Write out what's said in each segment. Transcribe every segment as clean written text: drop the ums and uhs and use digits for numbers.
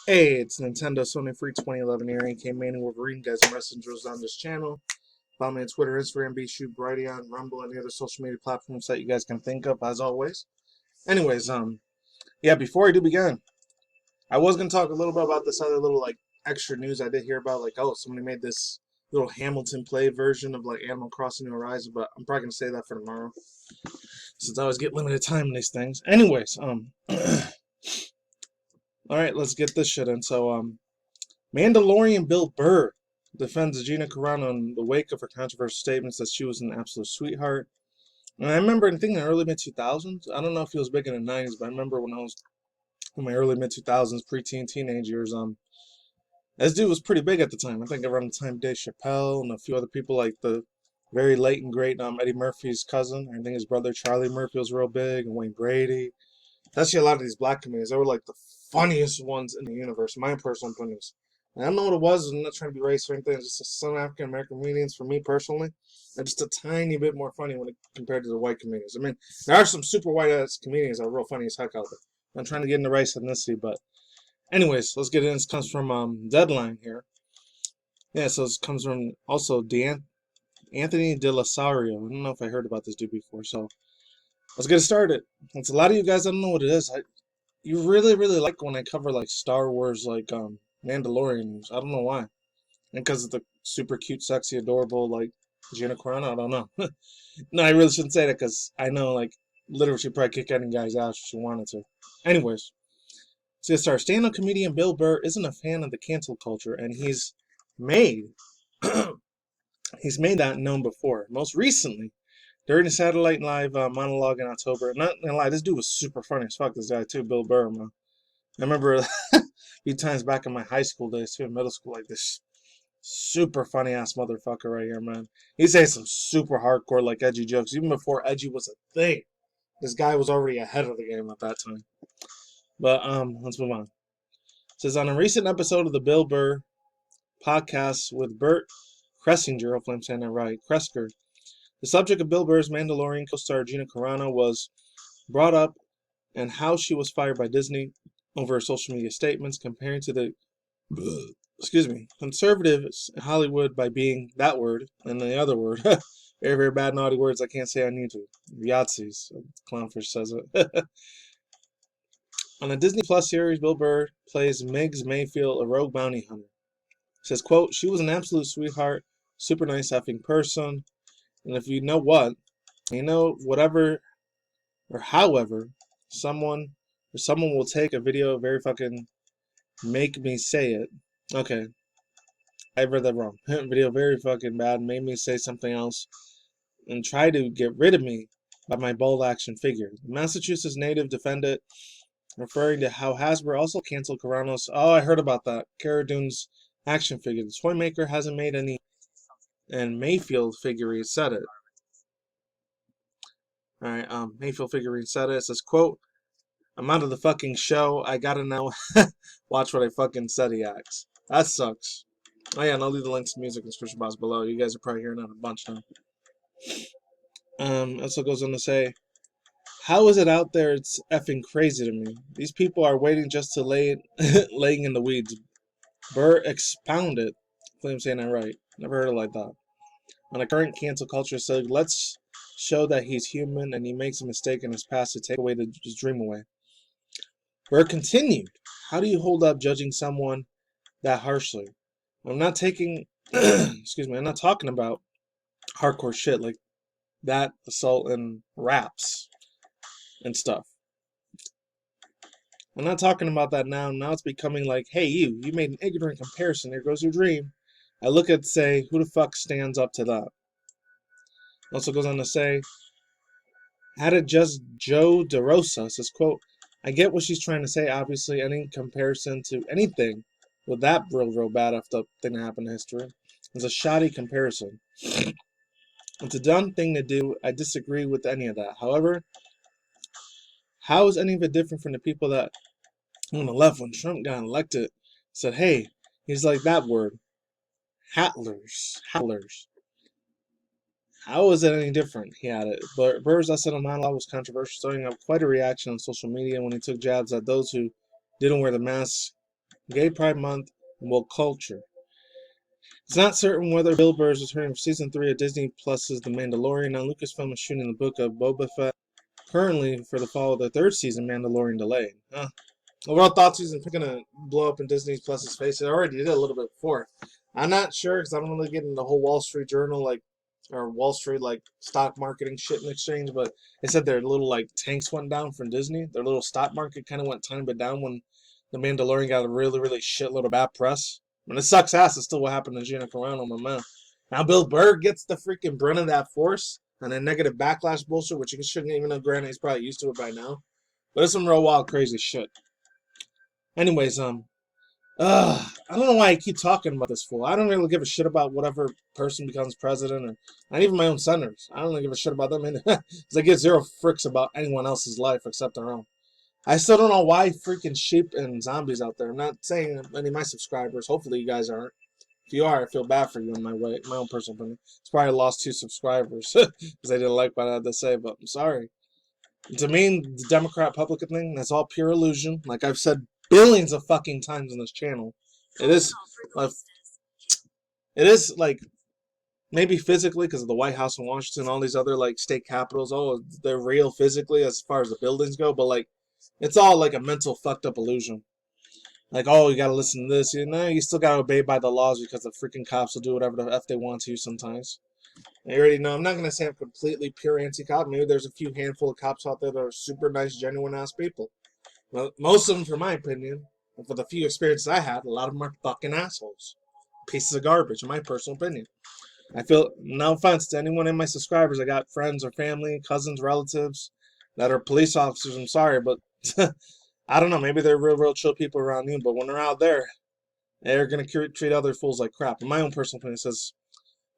Hey, it's Nintendo Sony Free 2011 here, aka MannyTendoWolverine, guys and messengers on this channel. Follow me on Twitter, Instagram, BShoot, Brighteon, Rumble, and the other social media platforms that you guys can think of, as always. Anyways, yeah, before I do begin, I was going to talk a little bit about this other little, extra news I did hear about, oh, somebody made this little Hamilton play version of, Animal Crossing New Horizons, but I'm probably going to save that for tomorrow, since I always get limited time in these things. Anyways, alright, let's get this shit in. So, Mandalorian Burr defends Gina Carano in the wake of her controversial statements that she was an absolute sweetheart. And I remember, I think in the early mid-2000s, I don't know if he was big in the 90s, but I remember when I was in my early mid-2000s, preteen, teenage years, this dude was pretty big at the time. I think around the time Dave Chappelle and a few other people, like the very late and great Eddie Murphy's cousin. I think his brother Charlie Murphy was real big, and Wayne Brady. Actually, a lot of these black comedians, they were like the funniest ones in the universe, my personal opinions. I don't know what it was. I'm not trying to be racist or anything. It's just some African American comedians, for me personally, are just a tiny bit more funny when compared to the white comedians. I mean, there are some super white ass comedians that are real funny as heck out there. I'm trying to get into race ethnicity, but anyways, let's get in. This comes from Deadline here. Yeah, so this comes from also Anthony De Lasario. I don't know if I heard about this dude before, so let's get it started. It's a lot of you guys. I don't know what it is. You really like when I cover Star Wars, Mandalorian news. I don't know why. And because of the super cute, sexy, adorable, Gina Carano, I don't know. No, I really shouldn't say that because I know, literally she'd probably kick any guy's ass if she wanted to. Anyways, so start. Stand-up comedian Bill Burr isn't a fan of the cancel culture, and he's made he's made that known before. Most recently, during the Satellite Live monologue in October. Not gonna lie, this dude was super funny as fuck. This guy too, Bill Burr, man. I remember a few times back in my high school days too, in middle school, this super funny ass motherfucker right here, man. He says some super hardcore, edgy jokes, even before edgy was a thing. This guy was already ahead of the game at that time. But let's move on. It says on a recent episode of the Bill Burr podcast with Bert Kressinger, hopefully I'm saying that right, Kresker, the subject of Bill Burr's Mandalorian co-star Gina Carano was brought up, and how she was fired by Disney over her social media statements, comparing to the conservatives in Hollywood by being that word and the other word. Very bad, naughty words I can't say on YouTube. Yahtzees. Clownfish says it. On a Disney Plus series, Bill Burr plays Miggs Mayfield, a rogue bounty hunter. It says, quote, she was an absolute sweetheart, super nice effing person, and if you know what, you know whatever or however someone will take a video, very fucking make me say it. Okay, I read that wrong. Video very fucking bad, made me say something else, and try to get rid of me by my bold action figure. The Massachusetts native defended, referring to how Hasbro also canceled Carano's. Oh, I heard about that. Cara Dune's action figure. The toy maker hasn't made any, and Mayfield figurine said it. Alright, Mayfield figurine said it. It says, quote, I'm out of the fucking show. I gotta now watch what I fucking said, he acts. That sucks. Oh yeah, and I'll leave the links to music in the description box below. You guys are probably hearing that a bunch now. Also goes on to say, how is it out there? It's effing crazy to me. These people are waiting just to laying in the weeds. Burr expounded. Hopefully I'm saying that right. Never heard it like that. On a current cancel culture, so let's show that he's human and he makes a mistake in his past to take away his dream away. Burr continued, how do you hold up judging someone that harshly? I'm not taking, I'm not talking about hardcore shit like that, assault and raps and stuff. I'm not talking about that now. Now it's becoming like, hey, you made an ignorant comparison. There goes your dream. I look at say, who the fuck stands up to that? Also goes on to say, had it just Joe DeRosa says, quote, I get what she's trying to say. Obviously, any comparison to anything with that real bad effed up thing that happened in history is a shoddy comparison. It's a dumb thing to do. I disagree with any of that. However, how is any of it different from the people that on the left, when Trump got elected, said, hey, he's like that word, Hatlers. How is it any different? He added. But Burr's essay on monologue was controversial, starting up quite a reaction on social media when he took jabs at those who didn't wear the mask Gay Pride Month, and woke culture. It's not certain whether Bill Burr is returning for Season 3 of Disney Plus's The Mandalorian. Now, Lucasfilm is shooting the book of Boba Fett currently for the fall of the third season, Mandalorian delayed. Overall thoughts he's going to blow up in Disney Plus's face. It already did a little bit before. I'm not sure because I don't really get into the whole Wall Street Journal or Wall Street stock marketing shit in exchange, but they said their little tanks went down from Disney. Their little stock market kind of went tiny bit down when The Mandalorian got a really, really shitload of bad press. And it sucks ass. It's still what happened to Gina Carano, my man. Now Bill Burr gets the freaking brunt of that force and then negative backlash bullshit, which you shouldn't even know. Granted, he's probably used to it by now. But it's some real wild, crazy shit. Anyways, I don't know why I keep talking about this fool. I don't really give a shit about whatever person becomes president, or not even my own senators. I don't really give a shit about them either. Because I give zero fricks about anyone else's life except their own. I still don't know why freaking sheep and zombies out there. I'm not saying any of my subscribers. Hopefully you guys aren't. If you are, I feel bad for you in my own personal opinion. It's probably lost 2 subscribers because they didn't like what I had to say, but I'm sorry. To me, the Democrat-Republican thing, that's all pure illusion. Like I've said billions of fucking times on this channel. It is maybe physically because of the White House in Washington, all these other state capitals. Oh, they're real physically as far as the buildings go, but it's all a mental fucked up illusion. Oh, you gotta listen to this. You still gotta obey by the laws because the freaking cops will do whatever the F they want to sometimes. You already know. I'm not gonna say I'm completely pure anti-cop. Maybe there's a few handful of cops out there that are super nice, genuine ass people. Well, most of them, for my opinion, and for the few experiences I had, a lot of them are fucking assholes. Pieces of garbage, in my personal opinion. I feel, no offense to anyone in my subscribers, I got friends or family, cousins, relatives that are police officers. I'm sorry, but I don't know. Maybe they're real chill people around you, but when they're out there, they're going to treat other fools like crap. In my own personal opinion, it says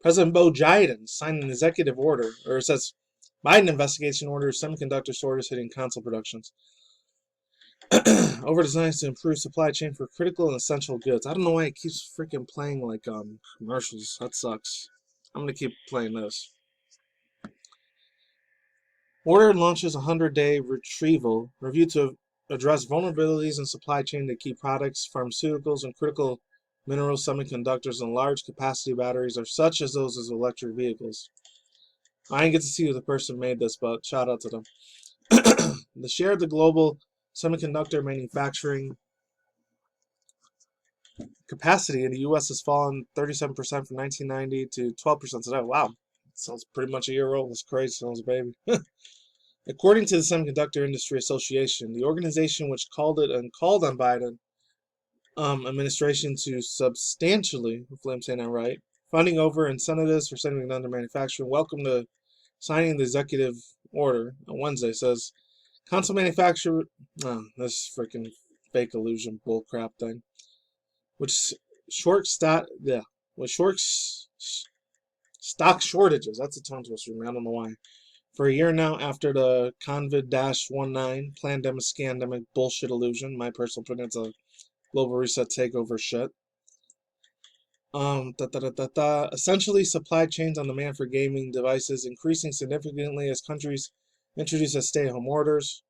President Biden signed an executive order, or it says Biden investigation orders semiconductor shortages hitting console productions. Over designs to improve supply chain for critical and essential goods. I don't know why it keeps freaking playing commercials. That sucks. I'm going to keep playing this. Order launches 100-day retrieval review to address vulnerabilities in supply chain to key products, pharmaceuticals, and critical minerals, semiconductors, and large capacity batteries are such as those as electric vehicles. I didn't get to see who the person made this, but shout out to them. The share of the global semiconductor manufacturing capacity in the U.S. has fallen 37% from 1990 to 12% today. Wow, sounds pretty much a year old. That's crazy. Sounds a baby. According to the Semiconductor Industry Association, the organization which called on Biden administration to substantially, hopefully I'm saying that right, funding over incentives for semiconductor manufacturing, welcome to signing the executive order on Wednesday, says console manufacturer, this freaking fake illusion bullcrap thing, which short stock shortages. That's a tongue twister for me. I don't know why. For a year now, after the COVID-19 pandemic scandemic bullshit illusion, my personal opinion, it's a global reset takeover shit. Essentially, supply chains on demand for gaming devices increasing significantly as countries introduce stay-at-home orders.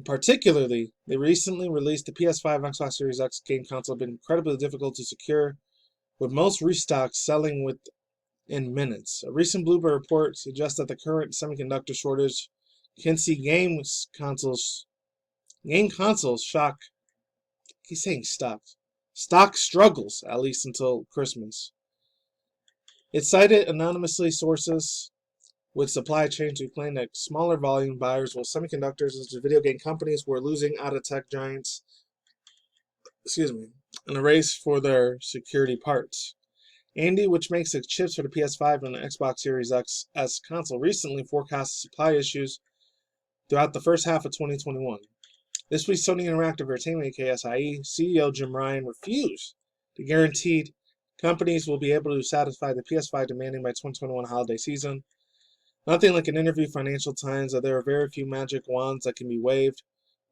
Particularly, they recently released the PS5 and Xbox Series X game console have been incredibly difficult to secure, with most restocks selling within minutes. A recent Bloomberg report suggests that the current semiconductor shortage can see game consoles stock struggles at least until Christmas. It cited anonymously sources with supply chains who claim that smaller volume buyers will semiconductors as the video game companies were losing out of tech giants in a race for their security parts. AMD, which makes the chips for the PS5 and the Xbox Series X as console, recently forecast supply issues throughout the first half of 2021. This week, Sony Interactive Entertainment, aka SIE, CEO Jim Ryan refused to guarantee companies will be able to satisfy the PS5 demanding by 2021 holiday season. Nothing like an interview with Financial Times that there are very few magic wands that can be waved.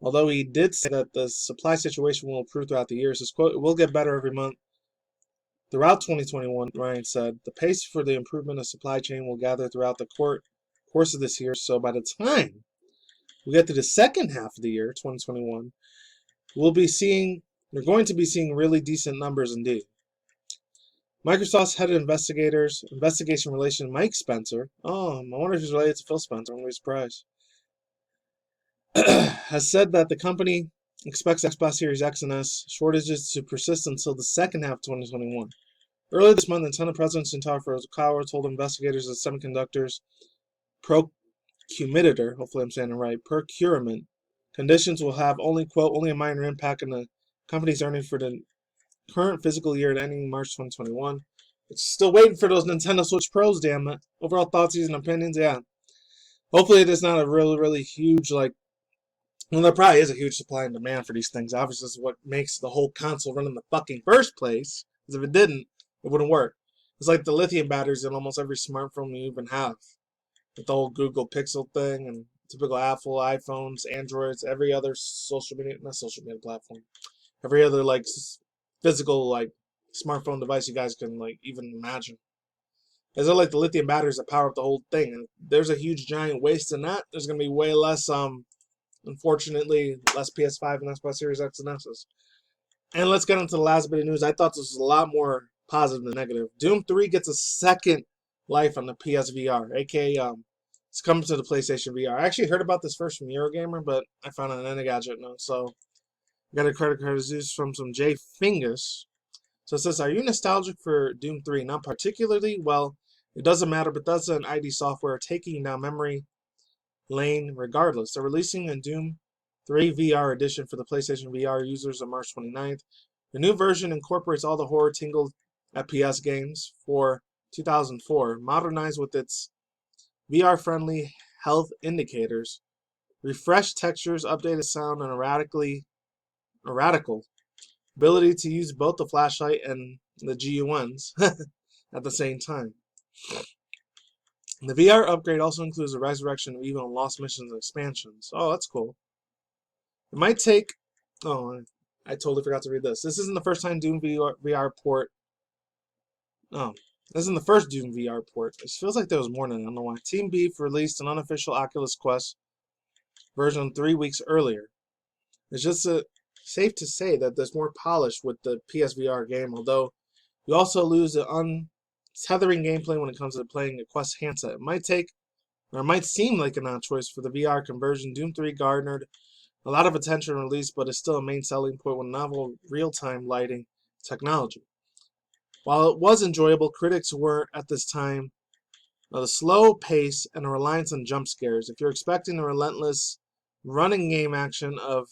Although he did say that the supply situation will improve throughout the year, says, quote, "It will get better every month." Throughout 2021, Ryan said, the pace for the improvement of supply chain will gather throughout the course of this year, so by the time we get to the second half of the year, 2021, we'll be seeing We're going to be seeing really decent numbers indeed. Microsoft's head of investigation relation Mike Spencer, I wonder if he's related to Phil Spencer, I'm really surprised, has said that the company expects Xbox Series X and S shortages to persist until the second half of 2021. Earlier this month, Nintendo President Shintaro Furukawa told investigators that semiconductors hopefully I'm saying it right, procurement conditions will have only a minor impact on the company's earnings for the current fiscal year ending March 2021. It's still waiting for those Nintendo Switch Pros, damn it. Overall thoughts, and opinions, yeah. Hopefully there's not a really, really huge, well, there probably is a huge supply and demand for these things. Obviously, this is what makes the whole console run in the fucking first place. Because if it didn't, it wouldn't work. It's like the lithium batteries in almost every smartphone you even have. With the whole Google Pixel thing and typical Apple, iPhones, Androids, every other not social media platform. Every other, physical, smartphone device you guys can, even imagine. Is it like the lithium batteries that power up the whole thing? And there's a huge, giant waste in that. There's going to be way less, unfortunately, less PS5 and Xbox Series X and S's. And let's get into the last bit of news. I thought this was a lot more positive than negative. Doom 3 gets a second life on the PSVR, aka it's coming to the PlayStation VR. I actually heard about this first from Eurogamer, but I found it on Engadget now. So I got a credit card reviews from some J Fingus. So it says, are you nostalgic for Doom 3? Not particularly. Well, it doesn't matter. Bethesda and ID Software are taking down memory lane regardless. They're releasing a Doom 3 VR edition for the PlayStation VR users on March 29th. The new version incorporates all the horror tingle FPS games for 2004, modernized with its VR-friendly health indicators, refreshed textures, updated sound, and radical ability to use both the flashlight and the GUNs at the same time. The VR upgrade also includes the resurrection of evil and lost missions and expansions. Oh, that's cool. It might take... Oh, I totally forgot to read this. This isn't the first time Doom VR port... Oh, this isn't the first Doom VR port. It feels like there was more than I don't know why. Team Beef released an unofficial Oculus Quest version 3 weeks earlier. It's just safe to say that there's more polish with the PSVR game, although you also lose the untethering gameplay when it comes to playing a Quest handset. It might seem like an odd choice for the VR conversion. Doom 3 garnered a lot of attention release, but it's still a main selling point with novel real-time lighting technology. While it was enjoyable, critics were at this time the slow pace and a reliance on jump scares. If you're expecting the relentless running game action of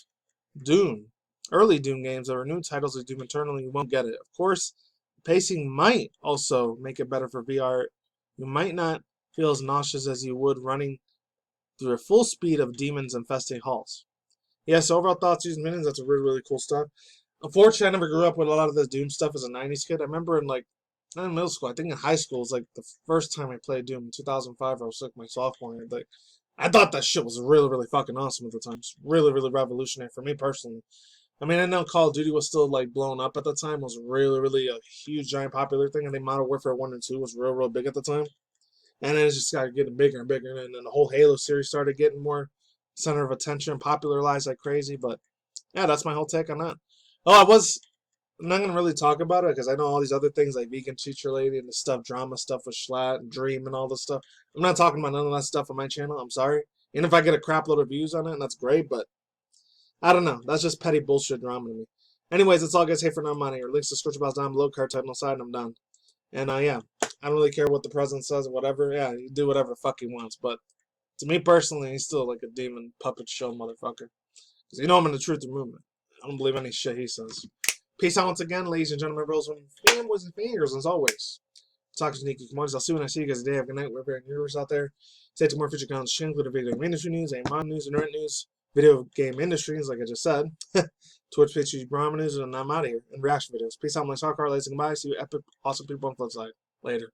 Doom, early Doom games or new titles of Doom Eternal, you won't get it. Of course, pacing might also make it better for VR. You might not feel as nauseous as you would running through the full speed of demons infesting halls. Yes, overall thoughts, using minions, that's a really, really cool stuff. Unfortunately, I never grew up with a lot of this Doom stuff as a 90s kid. I remember in not in middle school, I think in high school, it was the first time I played Doom in 2005. I was my sophomore year. I thought that shit was really, really fucking awesome at the time. It's really, really revolutionary for me personally. I mean, I know Call of Duty was still blown up at the time. It was really, really a huge, giant, popular thing. I think Modern Warfare 1 and 2 was real, real big at the time. And then it just started getting bigger and bigger. And then the whole Halo series started getting more center of attention, popularized like crazy. But yeah, that's my whole take on that. I'm not going to really talk about it because I know all these other things like Vegan Teacher Lady and the stuff, drama stuff with Schlatt and Dream and all this stuff. I'm not talking about none of that stuff on my channel. I'm sorry. And if I get a crap load of views on it, and that's great, but I don't know. That's just petty bullshit drama to me. Anyways, that's all guys. Hey, for now, money. Or links to description box down below, card type on the side, and I'm done. And yeah, I don't really care what the president says or whatever. Yeah, you do whatever the fuck he wants. But to me personally, he's still like a demon puppet show motherfucker. Because you know I'm in the truth movement. I don't believe any shit he says. Peace out once again, ladies and gentlemen, bros, and fanboys and fangirls, as always. Talk to Sneaky Commodities. I'll see you when I see you guys today. Have a good night, wherever you're viewers out there. Stay tuned more future content, including video game industry news, mod news, internet news, video game industry news, like I just said. Twitch, Twitch, Brahma news, and I'm out of here. And reaction videos. Peace out, my soccer, ladies and goodbye. See you epic, awesome people on the flip side. Later.